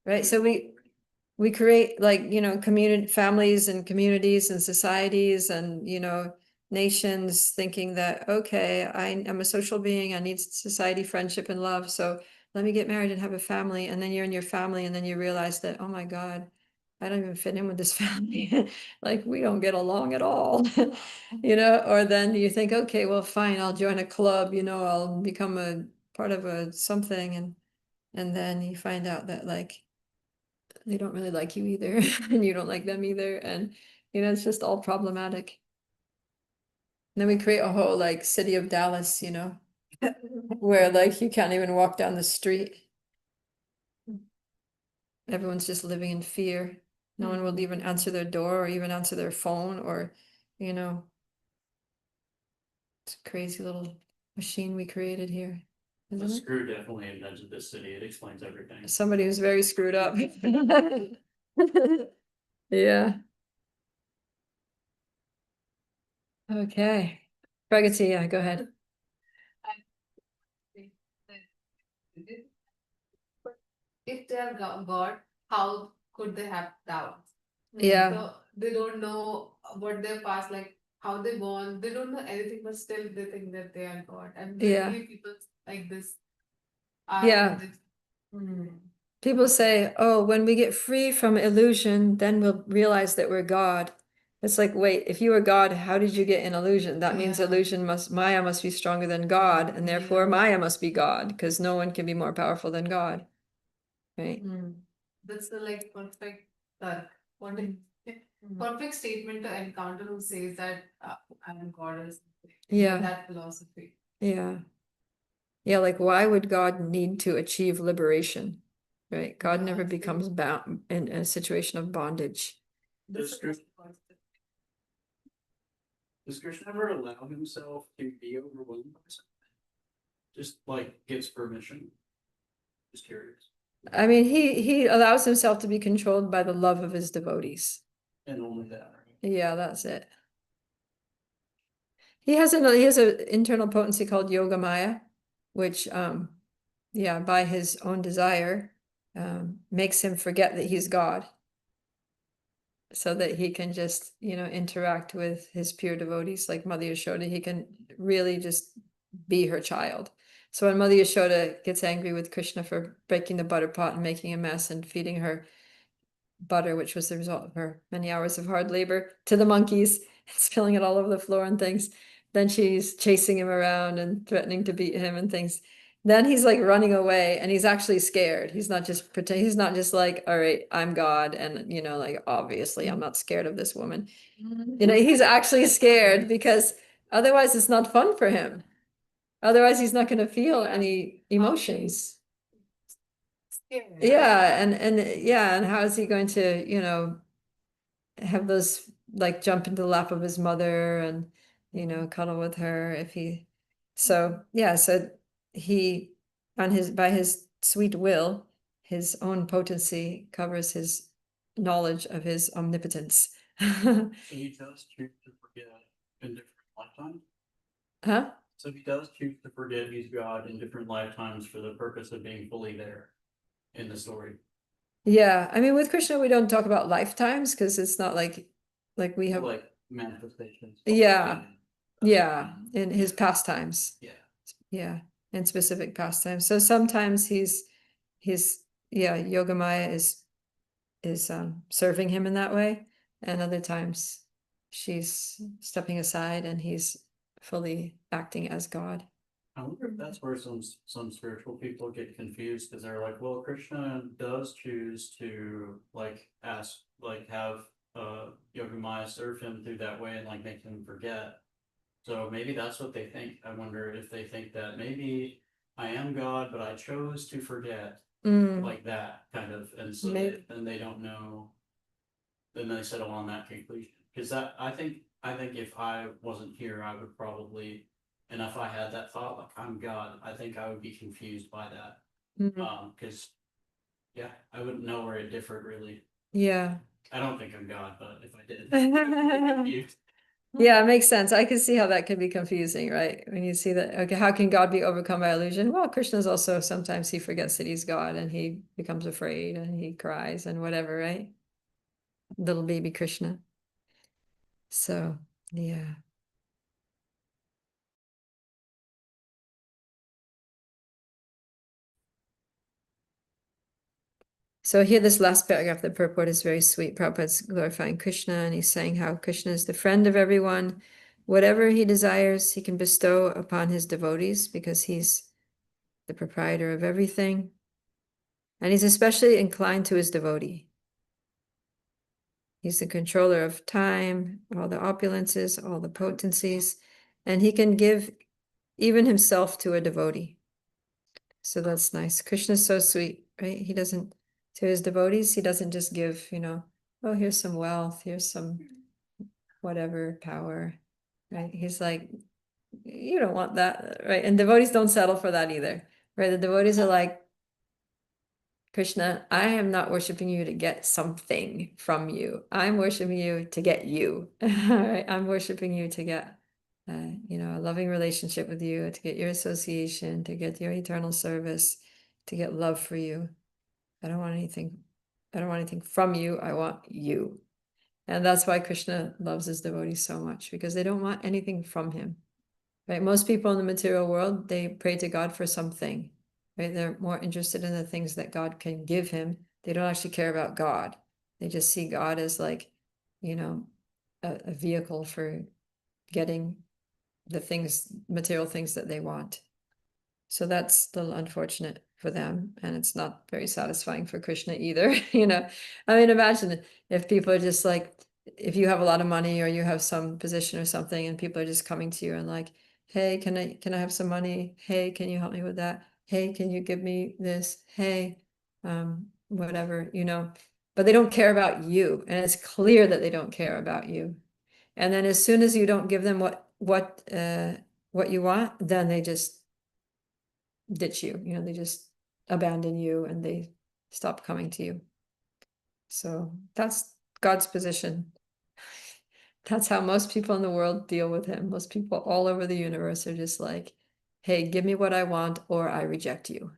Right? So we create like, you know, community families and communities and societies and, you know, nations thinking that, okay, I am a social being, I need society, friendship, and love. So let me get married and have a family. And then you're in your family, and then you realize that, oh my God, I don't even fit in with this family. Like we don't get along at all. You know, or then you think, okay, well, fine, I'll join a club, you know, I'll become a part of a something, and then you find out that like they don't really like you either, and you don't like them either, and you know, it's just all problematic. And then we create a whole like city of Dallas, you know, where like you can't even walk down the street. Everyone's just living in fear. No one will even answer their door or even answer their phone, or, you know, it's a crazy little machine we created here, The isn't it? screw definitely invented this city. It explains everything. Somebody who's very screwed up. Yeah. Okay. Pragati, yeah, go ahead. If they are God, how could they have doubts? Yeah. So they don't know what their past, like how they born. They don't know anything, but still they think that they are God. And Yeah. generally people like this are Yeah. in this. People say, oh, when we get free from illusion, then we'll realize that we're God. It's like, wait, if you were God, how did you get in illusion? That means Yeah. Maya must be stronger than God, and therefore Yeah. Maya must be God, because no one can be more powerful than God. Right? That's the like perfect what perfect statement to encounter who says that I'm God or something. Yeah. That philosophy. Yeah. Yeah, like why would God need to achieve liberation? Right? God Yeah, never I see. becomes bound in a situation of bondage. Does Krishna ever allow himself to be overwhelmed by something? Just like gives permission. Just curious. I mean, he allows himself to be controlled by the love of his devotees. And only that, right? Yeah, that's it. He has an internal potency called Yoga Maya, which yeah, by his own desire, makes him forget that he's God, so that he can just, you know, interact with his pure devotees like Mother Yashoda. He can really just be her child. So when Mother Yashoda gets angry with Krishna for breaking the butter pot and making a mess and feeding her butter, which was the result of her many hours of hard labor, to the monkeys and spilling it all over the floor and things, then she's chasing him around and threatening to beat him and things. Then he's like running away, and he's actually scared. He's not just he's not just like, all right, I'm God, and you know, like obviously I'm not scared of this woman. You know, he's actually scared because otherwise it's not fun for him. Otherwise he's not going to feel any emotions. Yeah, and how is he going to, you know, have those like jump into the lap of his mother and you know, cuddle with her if he, so yeah, so he, on his, by his sweet will, his own potency covers his knowledge of his omnipotence. So he does choose to forget in different lifetimes. Huh? So he does choose to forget he's God in different lifetimes for the purpose of being fully there in the story. Yeah, I mean, with Krishna, we don't talk about lifetimes because it's not like we have, Like manifestations. Yeah. in- yeah, in his pastimes. Yeah. Yeah, in specific pastimes. So sometimes he's yeah, Yogamaya is serving him in that way, and other times she's stepping aside and he's fully acting as God. I wonder if that's where some spiritual people get confused because they're like, well, Krishna does choose to like ask, like have Yogamaya serve him through that way and like make him forget. So maybe that's what they think. I wonder if they think that maybe I am God, but I chose to forget, like that kind of, and so then they don't know. Then they settle on that conclusion because that I think if I wasn't here, I would probably, and if I had that thought like I'm God, I think I would be confused by that. Because yeah, I wouldn't know where it differed really. Yeah. I don't think I'm God, but if I did, I'd be confused. Yeah, it makes sense. I can see how that could be confusing, right? When you see that, okay, how can God be overcome by illusion? Well, Krishna's also sometimes he forgets that he's God and he becomes afraid and he cries and whatever, right? Little baby Krishna. So, yeah. So here, this last paragraph, the purport is very sweet. Prabhupada's glorifying Krishna, and he's saying how Krishna is the friend of everyone. Whatever he desires, he can bestow upon his devotees because he's the proprietor of everything. And he's especially inclined to his devotee. He's the controller of time, all the opulences, all the potencies, and he can give even himself to a devotee. So that's nice. Krishna's so sweet, right? He doesn't, to his devotees, he doesn't just give, you know, oh, here's some wealth, here's some whatever power, right? He's like, you don't want that, right? And devotees don't settle for that either, right? The devotees are like, Krishna, I am not worshiping you to get something from you. I'm worshiping you to get you. Right? I'm worshiping you to get, you know, a loving relationship with you, to get your association, to get your eternal service, to get love for you. I don't want anything. I don't want anything from you. I want you. And that's why Krishna loves his devotees so much, because they don't want anything from him. Right? Most people in the material world, they pray to God for something. Right? They're more interested in the things that God can give him. They don't actually care about God. They just see God as like, you know, a vehicle for getting the things, material things that they want. So that's a little unfortunate for them, and it's not very satisfying for Krishna either. You know, I mean, imagine if people are just like, if you have a lot of money or you have some position or something, and people are just coming to you and like, hey, can I have some money? Hey, can you help me with that? Hey, can you give me this? Hey, whatever, you know, but they don't care about you, and it's clear that they don't care about you. And then as soon as you don't give them what you want, then they just ditch you, you know, they just abandon you and they stop coming to you. So that's God's position. That's how most people in the world deal with him. Most people all over the universe are just like, hey, give me what I want or I reject you.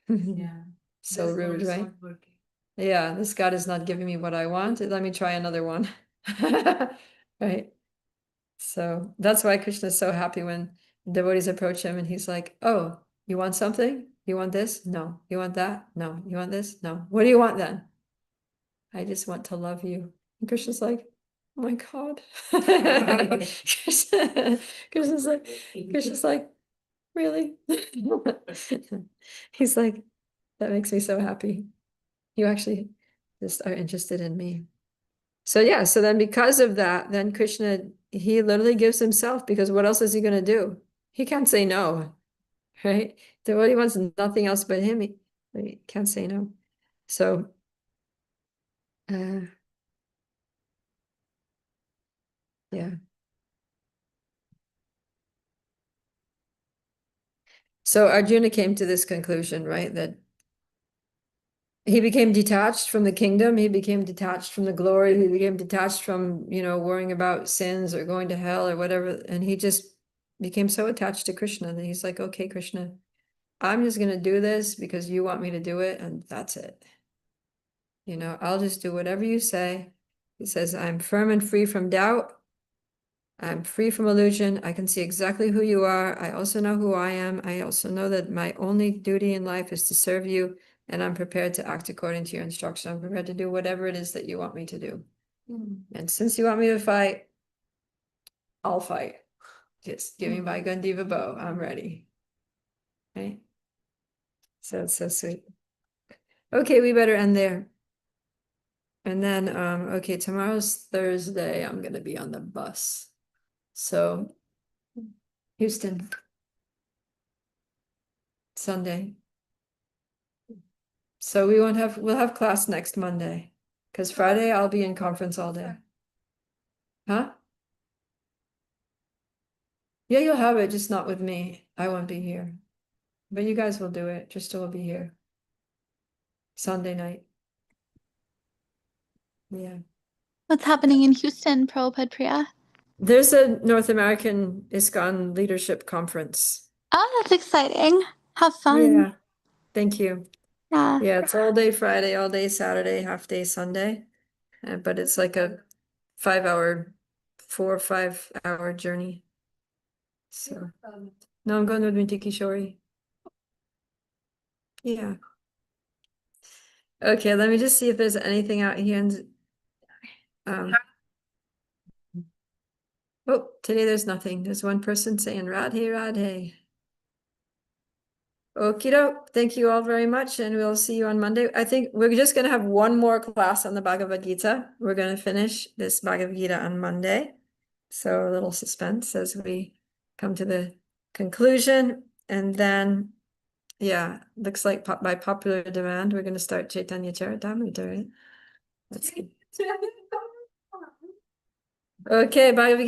Yeah. So This God rude, is right? not working. Yeah, this God is not giving me what I want. Let me try another one. Right? So that's why Krishna is so happy when devotees approach him and he's like, oh, you want something? You want this? No. You want that? No. You want this? No. What do you want then? I just want to love you. And Krishna's like, oh my God. Krishna's like, really? He's like, that makes me so happy. You actually just are interested in me. So yeah, so then because of that, then Krishna, he literally gives himself, because what else is he going to do? He can't say no, right? Devotee wants nothing else but him. He can't say no. So, yeah. So Arjuna came to this conclusion, right? That he became detached from the kingdom, he became detached from the glory, he became detached from, worrying about sins or going to hell or whatever. And he just became so attached to Krishna that he's like, okay, Krishna, I'm just going to do this because you want me to do it. And that's it. I'll just do whatever you say. He says, I'm firm and free from doubt. I'm free from illusion. I can see exactly who you are. I also know who I am. I also know that my only duty in life is to serve you, and I'm prepared to act according to your instruction. I'm prepared to do whatever it is that you want me to do. And since you want me to fight, I'll fight. Just give me my Gandiva bow. I'm ready. Right? So it's so sweet. Okay, we better end there. And then, okay, tomorrow's Thursday. I'm gonna be on the bus. So, Houston, Sunday. So we'll have class next Monday. Because Friday I'll be in conference all day. Huh? Yeah, you'll have it, just not with me. I won't be here. But you guys will do it. Trista will be here. Sunday night. Yeah. What's happening in Houston, Prabhupada Priya? There's a North American ISKCON Leadership Conference. Oh, that's exciting. Have fun. Yeah. Thank you. Yeah. Yeah, it's all day Friday, all day Saturday, half day Sunday. But it's like a 4 or 5 hour journey. So no, I'm going with Mintiki Shori. Yeah. Okay, let me just see if there's anything out here. Oh, today there's nothing. There's one person saying Radhe Radhe. Okie doke. Thank you all very much, and we'll see you on Monday. I think we're just going to have one more class on the Bhagavad Gita. We're going to finish this Bhagavad Gita on Monday. So a little suspense as we come to the conclusion. And then, yeah, looks like by popular demand, we're going to start Chaitanya Charitamrita, right? That's good. Okay, Bhagavad